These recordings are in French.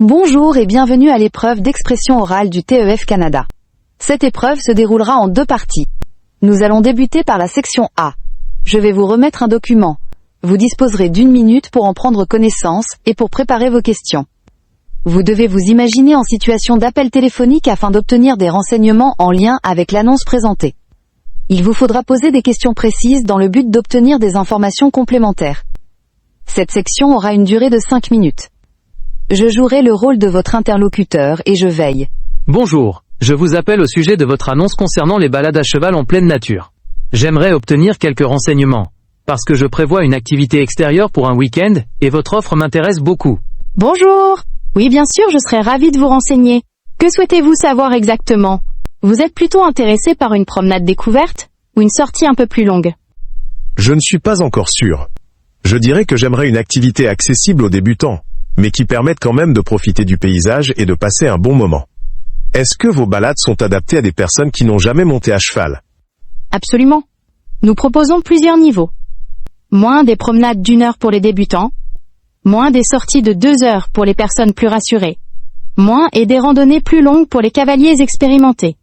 Bonjour et bienvenue à l'épreuve d'expression orale du TEF Canada. Cette épreuve se déroulera en 2 parties. Nous allons débuter par la section A. Je vais vous remettre un document. Vous disposerez d'1 minute pour en prendre connaissance et pour préparer vos questions. Vous devez vous imaginer en situation d'appel téléphonique afin d'obtenir des renseignements en lien avec l'annonce présentée. Il vous faudra poser des questions précises dans le but d'obtenir des informations complémentaires. Cette section aura une durée de 5 minutes. Je jouerai le rôle de votre interlocuteur et je veille. Bonjour, je vous appelle au sujet de votre annonce concernant les balades à cheval en pleine nature. J'aimerais obtenir quelques renseignements, parce que je prévois une activité extérieure pour un week-end, et votre offre m'intéresse beaucoup. Bonjour. Oui, bien sûr, je serais ravie de vous renseigner. Que souhaitez-vous savoir exactement ? Vous êtes plutôt intéressé par une promenade découverte ou une sortie un peu plus longue ? Je ne suis pas encore sûr. Je dirais que j'aimerais une activité accessible aux débutants, mais qui permette quand même de profiter du paysage et de passer un bon moment. Est-ce que vos balades sont adaptées à des personnes qui n'ont jamais monté à cheval ? Absolument. Nous proposons plusieurs niveaux. Moins des promenades d'1 heure pour les débutants, moins des sorties de 2 heures pour les personnes plus rassurées, moins et des randonnées plus longues pour les cavaliers expérimentés.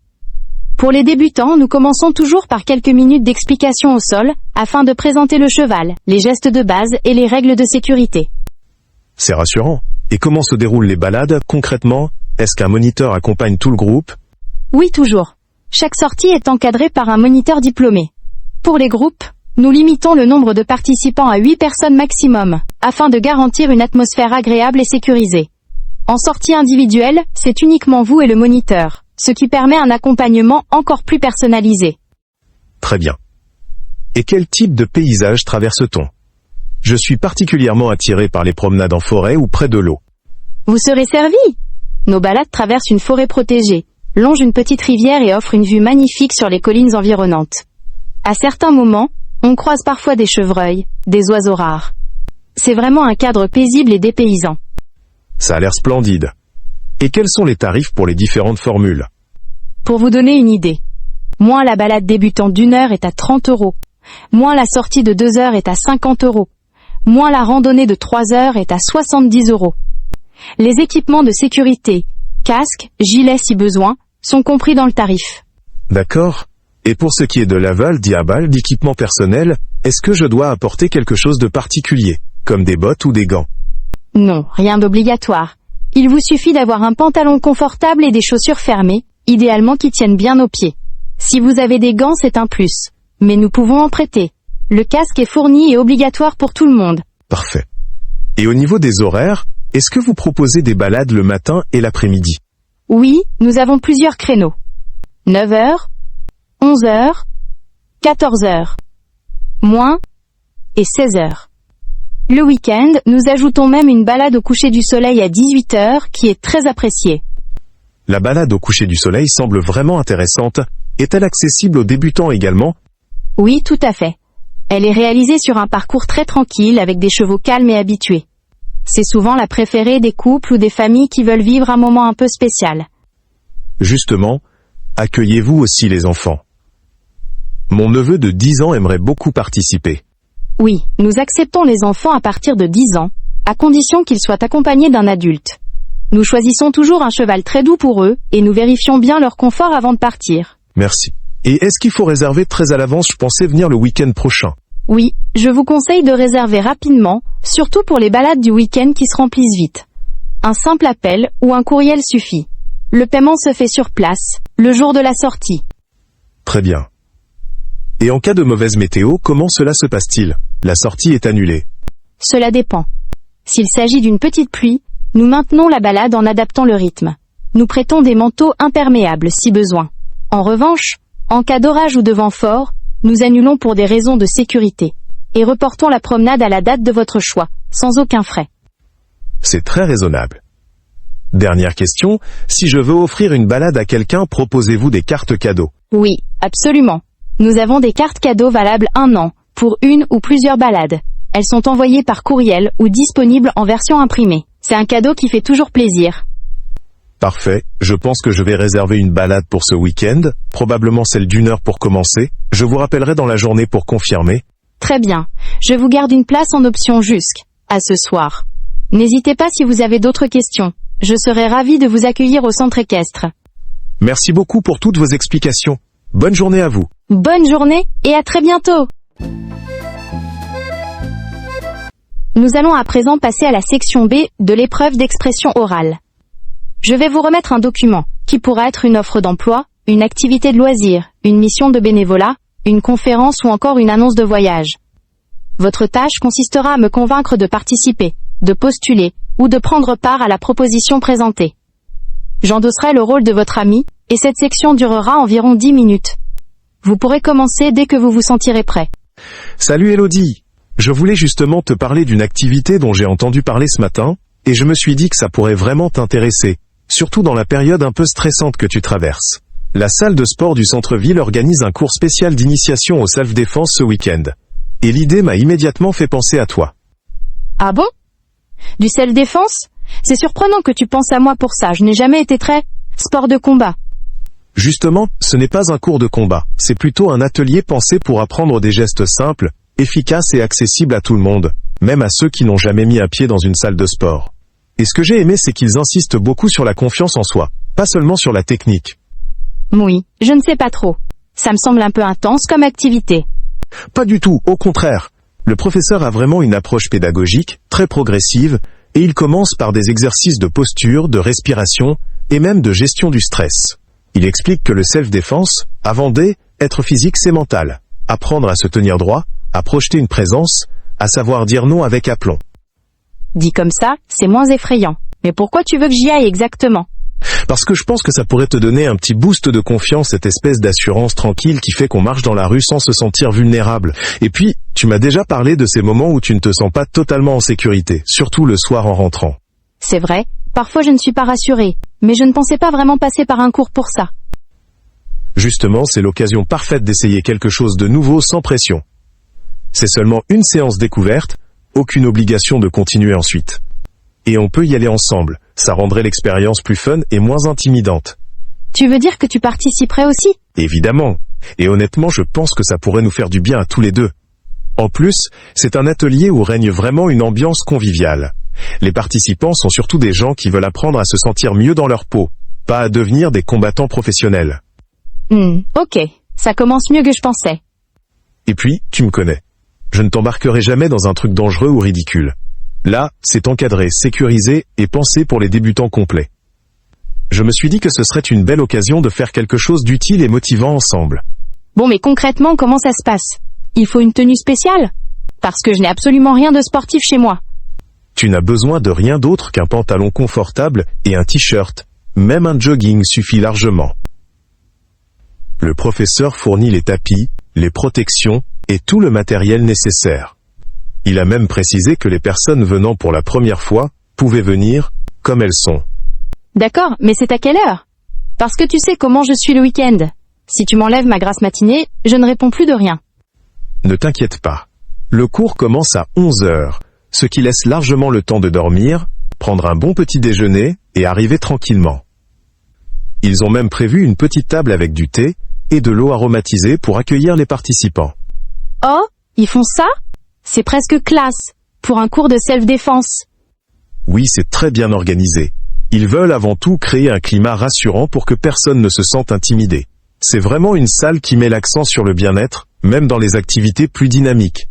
Pour les débutants, nous commençons toujours par quelques minutes d'explication au sol, afin de présenter le cheval, les gestes de base et les règles de sécurité. C'est rassurant. Et comment se déroulent les balades, concrètement ? Est-ce qu'un moniteur accompagne tout le groupe ? Oui, toujours. Chaque sortie est encadrée par un moniteur diplômé. Pour les groupes, nous limitons le nombre de participants à 8 personnes maximum, afin de garantir une atmosphère agréable et sécurisée. En sortie individuelle, c'est uniquement vous et le moniteur, ce qui permet un accompagnement encore plus personnalisé. Très bien. Et quel type de paysage traverse-t-on ? Je suis particulièrement attiré par les promenades en forêt ou près de l'eau. Vous serez servi. Nos balades traversent une forêt protégée, longent une petite rivière et offrent une vue magnifique sur les collines environnantes. À certains moments, on croise parfois des chevreuils, des oiseaux rares. C'est vraiment un cadre paisible et dépaysant. Ça a l'air splendide. Et quels sont les tarifs pour les différentes formules ? Pour vous donner une idée, moins la balade débutante d'1 heure est à 30 €, moins la sortie de 2 heures est à 50 €, moins la randonnée de 3 heures est à 70 €. Les équipements de sécurité, casques, gilets si besoin, sont compris dans le tarif. D'accord. Et pour ce qui est de l'aval, d'équipement personnel, est-ce que je dois apporter quelque chose de particulier, comme des bottes ou des gants ? Non, rien d'obligatoire. Il vous suffit d'avoir un pantalon confortable et des chaussures fermées, idéalement qui tiennent bien aux pieds. Si vous avez des gants, c'est un plus. Mais nous pouvons en prêter. Le casque est fourni et obligatoire pour tout le monde. Parfait. Et au niveau des horaires, est-ce que vous proposez des balades le matin et l'après-midi ? Oui, nous avons plusieurs créneaux. 9 heures, 11 heures, 14 heures, moins et 16 heures. Le week-end, nous ajoutons même une balade au coucher du soleil à 18 heures qui est très appréciée. La balade au coucher du soleil semble vraiment intéressante. Est-elle accessible aux débutants également ? Oui, tout à fait. Elle est réalisée sur un parcours très tranquille avec des chevaux calmes et habitués. C'est souvent la préférée des couples ou des familles qui veulent vivre un moment un peu spécial. Justement, accueillez-vous aussi les enfants ? Mon neveu de 10 ans aimerait beaucoup participer. Oui, nous acceptons les enfants à partir de 10 ans, à condition qu'ils soient accompagnés d'un adulte. Nous choisissons toujours un cheval très doux pour eux, et nous vérifions bien leur confort avant de partir. Merci. Et est-ce qu'il faut réserver très à l'avance ? Je pensais venir le week-end prochain. Oui, je vous conseille de réserver rapidement, surtout pour les balades du week-end qui se remplissent vite. Un simple appel ou un courriel suffit. Le paiement se fait sur place, le jour de la sortie. Très bien. Et en cas de mauvaise météo, comment cela se passe-t-il ? La sortie est annulée. Cela dépend. S'il s'agit d'une petite pluie, nous maintenons la balade en adaptant le rythme. Nous prêtons des manteaux imperméables si besoin. En revanche, en cas d'orage ou de vent fort, nous annulons pour des raisons de sécurité et reportons la promenade à la date de votre choix, sans aucun frais. C'est très raisonnable. Dernière question, si je veux offrir une balade à quelqu'un, proposez-vous des cartes cadeaux ? Oui, absolument. Nous avons des cartes cadeaux valables 1 an, pour une ou plusieurs balades. Elles sont envoyées par courriel ou disponibles en version imprimée. C'est un cadeau qui fait toujours plaisir. Parfait, je pense que je vais réserver une balade pour ce week-end, probablement celle d'1 heure pour commencer. Je vous rappellerai dans la journée pour confirmer. Très bien, je vous garde une place en option jusqu'à ce soir. N'hésitez pas si vous avez d'autres questions. je serai ravi de vous accueillir au centre équestre. Merci beaucoup pour toutes vos explications. Bonne journée à vous. Bonne journée et à très bientôt. Nous allons à présent passer à la section B de l'épreuve d'expression orale. Je vais vous remettre un document, qui pourra être une offre d'emploi, une activité de loisir, une mission de bénévolat, une conférence ou encore une annonce de voyage. Votre tâche consistera à me convaincre de participer, de postuler, ou de prendre part à la proposition présentée. J'endosserai le rôle de votre ami, et cette section durera environ 10 minutes. Vous pourrez commencer dès que vous vous sentirez prêt. Salut Elodie. Je voulais justement te parler d'une activité dont j'ai entendu parler ce matin, et je me suis dit que ça pourrait vraiment t'intéresser, surtout dans la période un peu stressante que tu traverses. La salle de sport du centre-ville organise un cours spécial d'initiation au self-défense ce week-end. Et l'idée m'a immédiatement fait penser à toi. Ah bon? Du self-défense? C'est surprenant que tu penses à moi pour ça, je n'ai jamais été très sport de combat. Justement, ce n'est pas un cours de combat, c'est plutôt un atelier pensé pour apprendre des gestes simples, efficaces et accessibles à tout le monde, même à ceux qui n'ont jamais mis un pied dans une salle de sport. Et ce que j'ai aimé, c'est qu'ils insistent beaucoup sur la confiance en soi, pas seulement sur la technique. Oui, je ne sais pas trop. Ça me semble un peu intense comme activité. Pas du tout, au contraire. Le professeur a vraiment une approche pédagogique, très progressive, et il commence par des exercices de posture, de respiration, et même de gestion du stress. Il explique que le self-défense, avant être physique, c'est mental. Apprendre à se tenir droit, à projeter une présence, à savoir dire non avec aplomb. Dit comme ça, c'est moins effrayant. Mais pourquoi tu veux que j'y aille exactement? Parce que je pense que ça pourrait te donner un petit boost de confiance, cette espèce d'assurance tranquille qui fait qu'on marche dans la rue sans se sentir vulnérable. Et puis, tu m'as déjà parlé de ces moments où tu ne te sens pas totalement en sécurité, surtout le soir en rentrant. C'est vrai, parfois je ne suis pas rassurée, mais je ne pensais pas vraiment passer par un cours pour ça. Justement, c'est l'occasion parfaite d'essayer quelque chose de nouveau sans pression. C'est seulement une séance découverte, aucune obligation de continuer ensuite. Et on peut y aller ensemble, ça rendrait l'expérience plus fun et moins intimidante. Tu veux dire que tu participerais aussi? Évidemment. Et honnêtement, je pense que ça pourrait nous faire du bien à tous les deux. En plus, c'est un atelier où règne vraiment une ambiance conviviale. Les participants sont surtout des gens qui veulent apprendre à se sentir mieux dans leur peau, pas à devenir des combattants professionnels. Ok, ça commence mieux que je pensais. Et puis, tu me connais. Je ne t'embarquerai jamais dans un truc dangereux ou ridicule. Là, c'est encadré, sécurisé et pensé pour les débutants complets. Je me suis dit que ce serait une belle occasion de faire quelque chose d'utile et motivant ensemble. Bon, mais concrètement, comment ça se passe? Il faut une tenue spéciale? Parce que je n'ai absolument rien de sportif chez moi. Tu n'as besoin de rien d'autre qu'un pantalon confortable et un t-shirt. Même un jogging suffit largement. Le professeur fournit les tapis, les protections et tout le matériel nécessaire. Il a même précisé que les personnes venant pour la première fois pouvaient venir comme elles sont. D'accord, mais c'est à quelle heure? Parce que tu sais comment je suis le week-end. Si tu m'enlèves ma grasse matinée, je ne réponds plus de rien. Ne t'inquiète pas. Le cours commence à 11h, ce qui laisse largement le temps de dormir, prendre un bon petit déjeuner et arriver tranquillement. Ils ont même prévu une petite table avec du thé et de l'eau aromatisée pour accueillir les participants. Oh, ils font ça? C'est presque classe, pour un cours de self-défense. Oui, c'est très bien organisé. Ils veulent avant tout créer un climat rassurant pour que personne ne se sente intimidé. C'est vraiment une salle qui met l'accent sur le bien-être, même dans les activités plus dynamiques.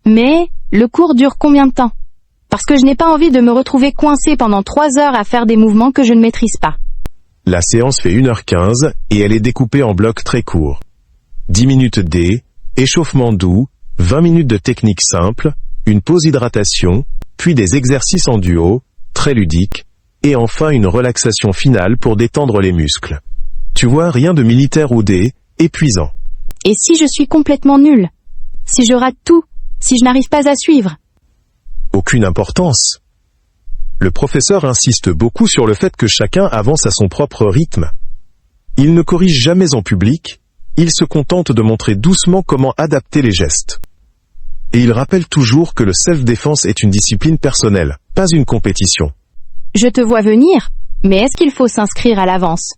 Mais, le cours dure combien de temps? Parce que je n'ai pas envie de me retrouver coincée pendant 3 heures à faire des mouvements que je ne maîtrise pas. La séance fait 1h15 et elle est découpée en blocs très courts. 10 minutes échauffement doux, 20 minutes de technique simple, une pause hydratation, puis des exercices en duo, très ludiques, et enfin une relaxation finale pour détendre les muscles. Tu vois, rien de militaire ou épuisant. Et si je suis complètement nulle? Si je rate tout? Si je n'arrive pas à suivre? Aucune importance. Le professeur insiste beaucoup sur le fait que chacun avance à son propre rythme. Il ne corrige jamais en public, il se contente de montrer doucement comment adapter les gestes. Et il rappelle toujours que le self-défense est une discipline personnelle, pas une compétition. Je te vois venir, mais est-ce qu'il faut s'inscrire à l'avance?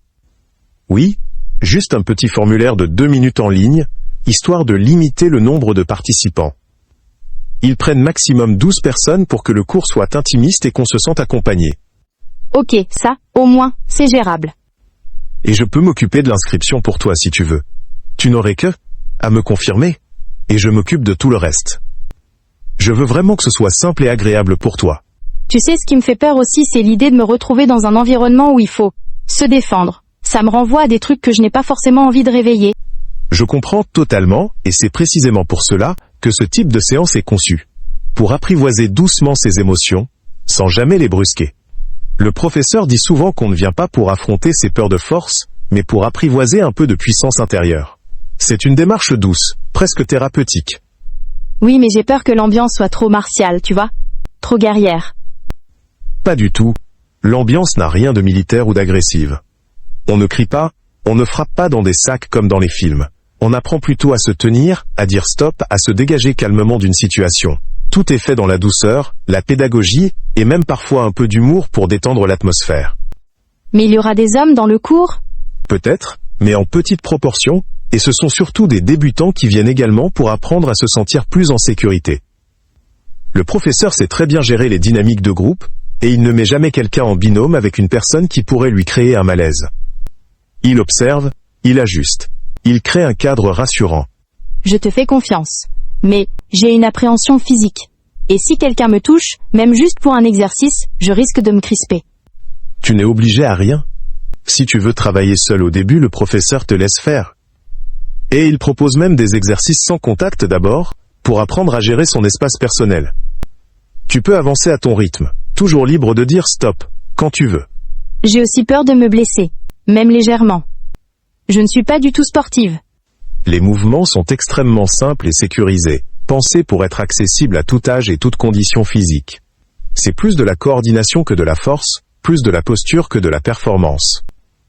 Oui, juste un petit formulaire de 2 minutes en ligne, histoire de limiter le nombre de participants. Ils prennent maximum 12 personnes pour que le cours soit intimiste et qu'on se sente accompagné. Ok, ça, au moins, c'est gérable. Et je peux m'occuper de l'inscription pour toi si tu veux. Tu n'aurais que à me confirmer, et je m'occupe de tout le reste. Je veux vraiment que ce soit simple et agréable pour toi. Tu sais, ce qui me fait peur aussi, c'est l'idée de me retrouver dans un environnement où il faut se défendre. Ça me renvoie à des trucs que je n'ai pas forcément envie de réveiller. Je comprends totalement, et c'est précisément pour cela que ce type de séance est conçu. Pour apprivoiser doucement ses émotions, sans jamais les brusquer. Le professeur dit souvent qu'on ne vient pas pour affronter ses peurs de force, mais pour apprivoiser un peu de puissance intérieure. C'est une démarche douce, presque thérapeutique. Oui, mais j'ai peur que l'ambiance soit trop martiale, tu vois? Trop guerrière. Pas du tout. L'ambiance n'a rien de militaire ou d'agressive. On ne crie pas, on ne frappe pas dans des sacs comme dans les films. On apprend plutôt à se tenir, à dire stop, à se dégager calmement d'une situation. Tout est fait dans la douceur, la pédagogie, et même parfois un peu d'humour pour détendre l'atmosphère. Mais il y aura des hommes dans le cours? Peut-être, mais en petite proportion, et ce sont surtout des débutants qui viennent également pour apprendre à se sentir plus en sécurité. Le professeur sait très bien gérer les dynamiques de groupe, et il ne met jamais quelqu'un en binôme avec une personne qui pourrait lui créer un malaise. Il observe, il ajuste. Il crée un cadre rassurant. Je te fais confiance. Mais j'ai une appréhension physique. Et si quelqu'un me touche, même juste pour un exercice, je risque de me crisper. Tu n'es obligé à rien. Si tu veux travailler seul au début, le professeur te laisse faire. Et il propose même des exercices sans contact d'abord, pour apprendre à gérer son espace personnel. Tu peux avancer à ton rythme, toujours libre de dire stop, quand tu veux. J'ai aussi peur de me blesser, même légèrement. Je ne suis pas du tout sportive. Les mouvements sont extrêmement simples et sécurisés, pensés pour être accessibles à tout âge et toute condition physique. C'est plus de la coordination que de la force, plus de la posture que de la performance.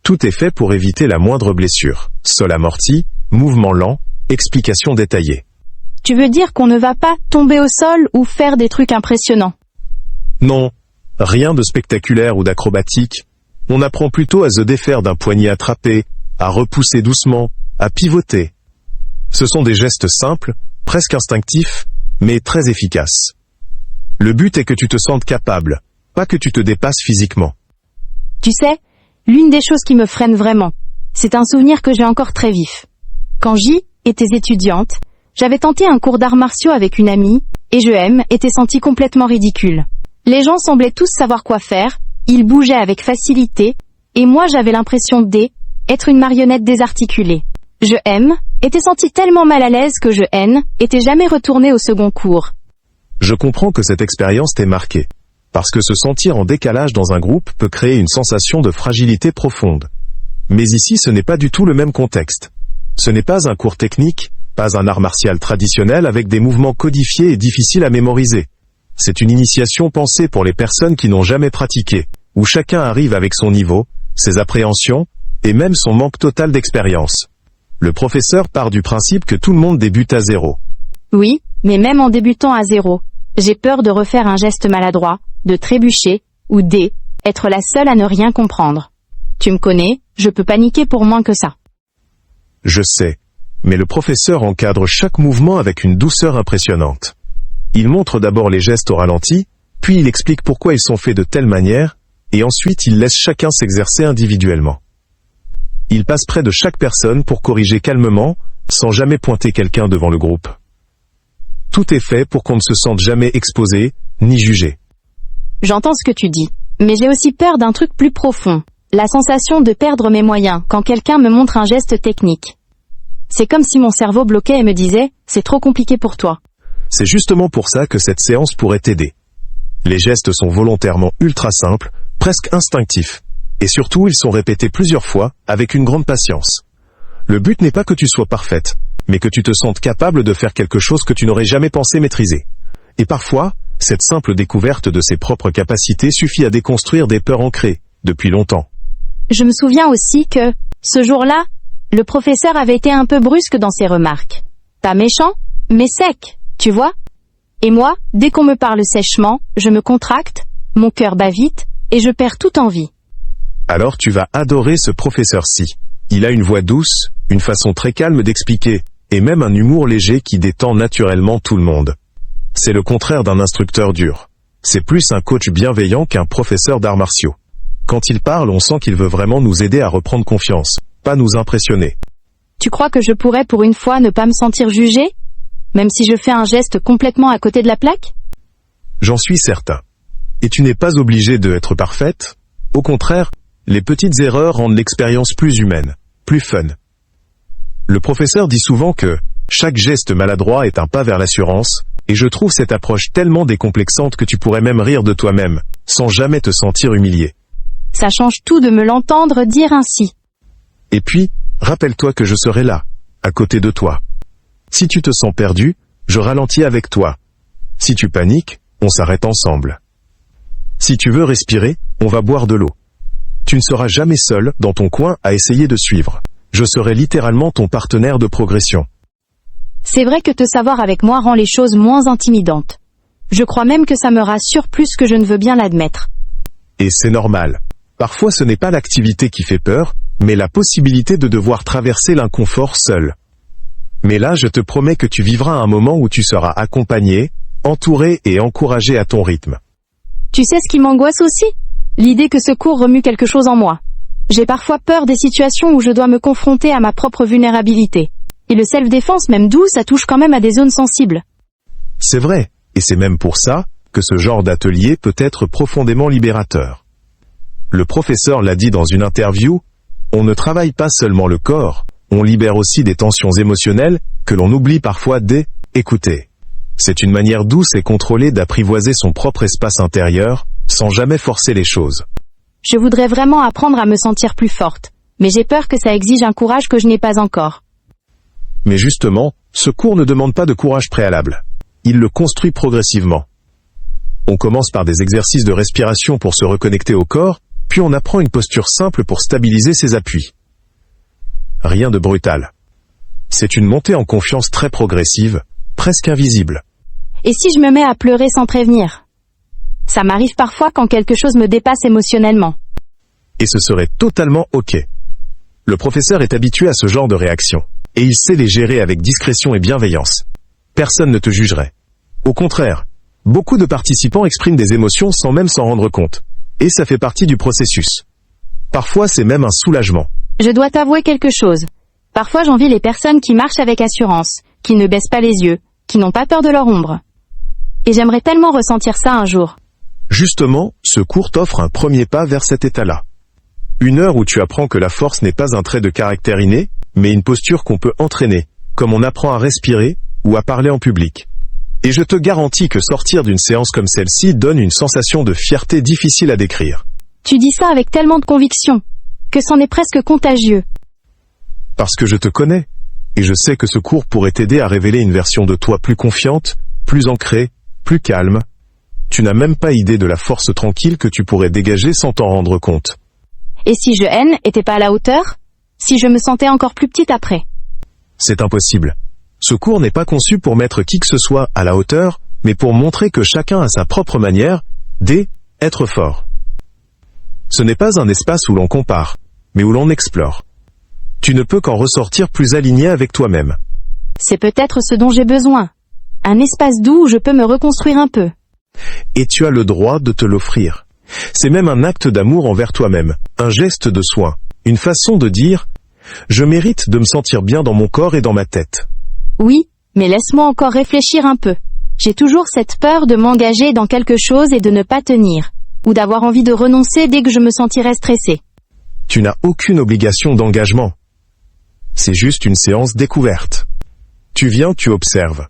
Tout est fait pour éviter la moindre blessure. Sol amorti, mouvement lent, explication détaillée. Tu veux dire qu'on ne va pas tomber au sol ou faire des trucs impressionnants? Non, rien de spectaculaire ou d'acrobatique. On apprend plutôt à se défaire d'un poignet attrapé, à repousser doucement, à pivoter. Ce sont des gestes simples, presque instinctifs, mais très efficaces. Le but est que tu te sentes capable, pas que tu te dépasses physiquement. Tu sais, l'une des choses qui me freine vraiment, c'est un souvenir que j'ai encore très vif. Quand J était étudiante, j'avais tenté un cours d'arts martiaux avec une amie, et était senti complètement ridicule. Les gens semblaient tous savoir quoi faire, ils bougeaient avec facilité, et moi j'avais l'impression d'être une marionnette désarticulée. Était senti tellement mal à l'aise que était jamais retourné au second cours. Je comprends que cette expérience t'ait marqué. Parce que se sentir en décalage dans un groupe peut créer une sensation de fragilité profonde. Mais ici ce n'est pas du tout le même contexte. Ce n'est pas un cours technique, pas un art martial traditionnel avec des mouvements codifiés et difficiles à mémoriser. C'est une initiation pensée pour les personnes qui n'ont jamais pratiqué, où chacun arrive avec son niveau, ses appréhensions, et même son manque total d'expérience. Le professeur part du principe que tout le monde débute à zéro. Oui, mais même en débutant à zéro, j'ai peur de refaire un geste maladroit, de trébucher, ou être la seule à ne rien comprendre. Tu me connais, je peux paniquer pour moins que ça. Je sais, mais le professeur encadre chaque mouvement avec une douceur impressionnante. Il montre d'abord les gestes au ralenti, puis il explique pourquoi ils sont faits de telle manière, et ensuite il laisse chacun s'exercer individuellement. Il passe près de chaque personne pour corriger calmement, sans jamais pointer quelqu'un devant le groupe. Tout est fait pour qu'on ne se sente jamais exposé, ni jugé. J'entends ce que tu dis, mais j'ai aussi peur d'un truc plus profond. La sensation de perdre mes moyens quand quelqu'un me montre un geste technique. C'est comme si mon cerveau bloquait et me disait « c'est trop compliqué pour toi ». C'est justement pour ça que cette séance pourrait t'aider. Les gestes sont volontairement ultra simples, presque instinctifs. Et surtout, ils sont répétés plusieurs fois, avec une grande patience. Le but n'est pas que tu sois parfaite, mais que tu te sentes capable de faire quelque chose que tu n'aurais jamais pensé maîtriser. Et parfois, cette simple découverte de ses propres capacités suffit à déconstruire des peurs ancrées, depuis longtemps. Je me souviens aussi que, ce jour-là, le professeur avait été un peu brusque dans ses remarques. Pas méchant, mais sec, tu vois? Et moi, dès qu'on me parle sèchement, je me contracte, mon cœur bat vite, et je perds toute envie. Alors tu vas adorer ce professeur-ci. Il a une voix douce, une façon très calme d'expliquer, et même un humour léger qui détend naturellement tout le monde. C'est le contraire d'un instructeur dur. C'est plus un coach bienveillant qu'un professeur d'arts martiaux. Quand il parle, on sent qu'il veut vraiment nous aider à reprendre confiance, pas nous impressionner. Tu crois que je pourrais pour une fois ne pas me sentir jugée? Même si je fais un geste complètement à côté de la plaque? J'en suis certain. Et tu n'es pas obligée d'être parfaite. Au contraire, les petites erreurs rendent l'expérience plus humaine, plus fun. Le professeur dit souvent que chaque geste maladroit est un pas vers l'assurance, et je trouve cette approche tellement décomplexante que tu pourrais même rire de toi-même, sans jamais te sentir humilié. Ça change tout de me l'entendre dire ainsi. Et puis, rappelle-toi que je serai là, à côté de toi. Si tu te sens perdu, je ralentis avec toi. Si tu paniques, on s'arrête ensemble. Si tu veux respirer, on va boire de l'eau. Tu ne seras jamais seul dans ton coin à essayer de suivre. Je serai littéralement ton partenaire de progression. C'est vrai que te savoir avec moi rend les choses moins intimidantes. Je crois même que ça me rassure plus que je ne veux bien l'admettre. Et c'est normal. Parfois ce n'est pas l'activité qui fait peur, mais la possibilité de devoir traverser l'inconfort seul. Mais là je te promets que tu vivras un moment où tu seras accompagné, entouré et encouragé à ton rythme. Tu sais ce qui m'angoisse aussi? L'idée que ce cours remue quelque chose en moi. J'ai parfois peur des situations où je dois me confronter à ma propre vulnérabilité. Et le self-défense, même doux, ça touche quand même à des zones sensibles. C'est vrai, et c'est même pour ça que ce genre d'atelier peut être profondément libérateur. Le professeur l'a dit dans une interview, on ne travaille pas seulement le corps, on libère aussi des tensions émotionnelles que l'on oublie parfois d'écouter. C'est une manière douce et contrôlée d'apprivoiser son propre espace intérieur, sans jamais forcer les choses. Je voudrais vraiment apprendre à me sentir plus forte, mais j'ai peur que ça exige un courage que je n'ai pas encore. Mais justement, ce cours ne demande pas de courage préalable. Il le construit progressivement. On commence par des exercices de respiration pour se reconnecter au corps, puis on apprend une posture simple pour stabiliser ses appuis. Rien de brutal. C'est une montée en confiance très progressive, presque invisible. Et si je me mets à pleurer sans prévenir? Ça m'arrive parfois quand quelque chose me dépasse émotionnellement. Et ce serait totalement OK. Le professeur est habitué à ce genre de réaction, et il sait les gérer avec discrétion et bienveillance. Personne ne te jugerait. Au contraire, beaucoup de participants expriment des émotions sans même s'en rendre compte. Et ça fait partie du processus. Parfois c'est même un soulagement. Je dois t'avouer quelque chose. Parfois j'envie les personnes qui marchent avec assurance, qui ne baissent pas les yeux, qui n'ont pas peur de leur ombre. Et j'aimerais tellement ressentir ça un jour. Justement, ce cours t'offre un premier pas vers cet état-là. Une heure où tu apprends que la force n'est pas un trait de caractère inné, mais une posture qu'on peut entraîner, comme on apprend à respirer ou à parler en public. Et je te garantis que sortir d'une séance comme celle-ci donne une sensation de fierté difficile à décrire. Tu dis ça avec tellement de conviction, que c'en est presque contagieux. Parce que je te connais, et je sais que ce cours pourrait t'aider à révéler une version de toi plus confiante, plus ancrée, plus calme. Tu n'as même pas idée de la force tranquille que tu pourrais dégager sans t'en rendre compte. Et si je n'étais pas à la hauteur? Si je me sentais encore plus petite après? C'est impossible. Ce cours n'est pas conçu pour mettre qui que ce soit à la hauteur, mais pour montrer que chacun a sa propre manière d'être fort. Ce n'est pas un espace où l'on compare, mais où l'on explore. Tu ne peux qu'en ressortir plus aligné avec toi-même. C'est peut-être ce dont j'ai besoin. Un espace doux où je peux me reconstruire un peu. Et tu as le droit de te l'offrir. C'est même un acte d'amour envers toi-même, un geste de soin, une façon de dire « Je mérite de me sentir bien dans mon corps et dans ma tête ». Oui, mais laisse-moi encore réfléchir un peu. J'ai toujours cette peur de m'engager dans quelque chose et de ne pas tenir, ou d'avoir envie de renoncer dès que je me sentirais stressée. Tu n'as aucune obligation d'engagement. C'est juste une séance découverte. Tu viens, tu observes.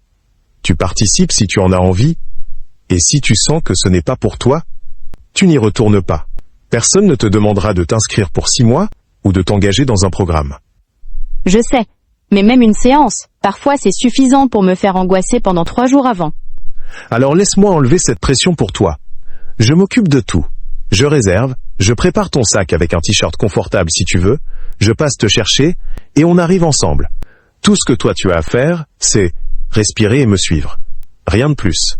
Tu participes si tu en as envie, et si tu sens que ce n'est pas pour toi, tu n'y retournes pas. Personne ne te demandera de t'inscrire pour 6 mois, ou de t'engager dans un programme. Je sais, mais même une séance, parfois c'est suffisant pour me faire angoisser pendant 3 jours avant. Alors laisse-moi enlever cette pression pour toi. Je m'occupe de tout. Je réserve, je prépare ton sac avec un t-shirt confortable si tu veux, je passe te chercher, et on arrive ensemble. Tout ce que toi tu as à faire, c'est respirer et me suivre. Rien de plus.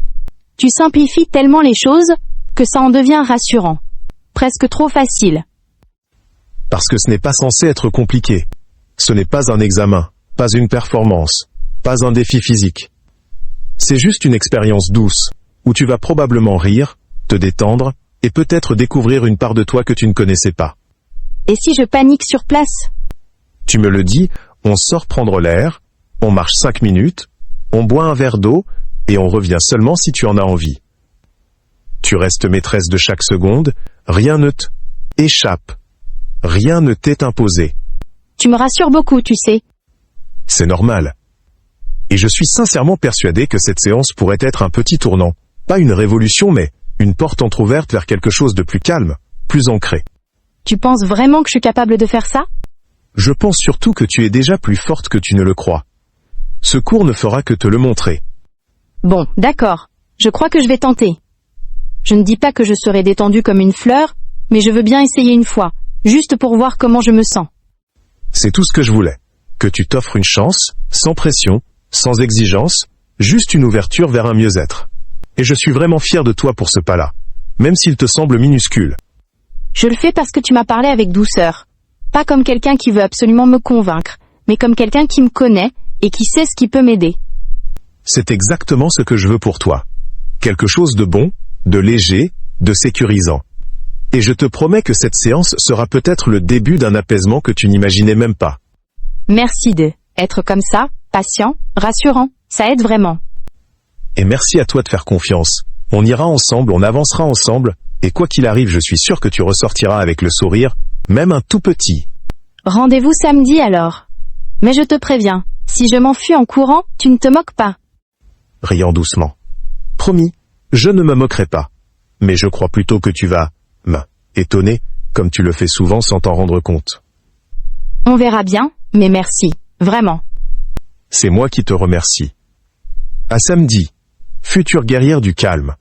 Tu simplifies tellement les choses, que ça en devient rassurant. Presque trop facile. Parce que ce n'est pas censé être compliqué. Ce n'est pas un examen, pas une performance, pas un défi physique. C'est juste une expérience douce, où tu vas probablement rire, te détendre, et peut-être découvrir une part de toi que tu ne connaissais pas. Et si je panique sur place? Tu me le dis, on sort prendre l'air, on marche 5 minutes, on boit un verre d'eau, et on revient seulement si tu en as envie. Tu restes maîtresse de chaque seconde, rien ne t'échappe. Rien ne t'est imposé. Tu me rassures beaucoup, tu sais. C'est normal. Et je suis sincèrement persuadé que cette séance pourrait être un petit tournant. Pas une révolution, mais une porte entr'ouverte vers quelque chose de plus calme, plus ancré. Tu penses vraiment que je suis capable de faire ça? Je pense surtout que tu es déjà plus forte que tu ne le crois. Ce cours ne fera que te le montrer. Bon, d'accord. Je crois que je vais tenter. Je ne dis pas que je serai détendue comme une fleur, mais je veux bien essayer une fois, juste pour voir comment je me sens. C'est tout ce que je voulais. Que tu t'offres une chance, sans pression, sans exigence, juste une ouverture vers un mieux-être. Et je suis vraiment fier de toi pour ce pas-là, même s'il te semble minuscule. Je le fais parce que tu m'as parlé avec douceur. Pas comme quelqu'un qui veut absolument me convaincre, mais comme quelqu'un qui me connaît et qui sait ce qui peut m'aider. C'est exactement ce que je veux pour toi. Quelque chose de bon, de léger, de sécurisant. Et je te promets que cette séance sera peut-être le début d'un apaisement que tu n'imaginais même pas. Merci de être comme ça, patient, rassurant, ça aide vraiment. Et merci à toi de faire confiance. On ira ensemble, on avancera ensemble, et quoi qu'il arrive, je suis sûr que tu ressortiras avec le sourire, même un tout petit. Rendez-vous samedi alors. Mais je te préviens, si je m'enfuis en courant, tu ne te moques pas. Riant doucement. Promis, je ne me moquerai pas. Mais je crois plutôt que tu vas étonner, comme tu le fais souvent sans t'en rendre compte. On verra bien, mais merci, vraiment. C'est moi qui te remercie. À samedi, future guerrière du calme.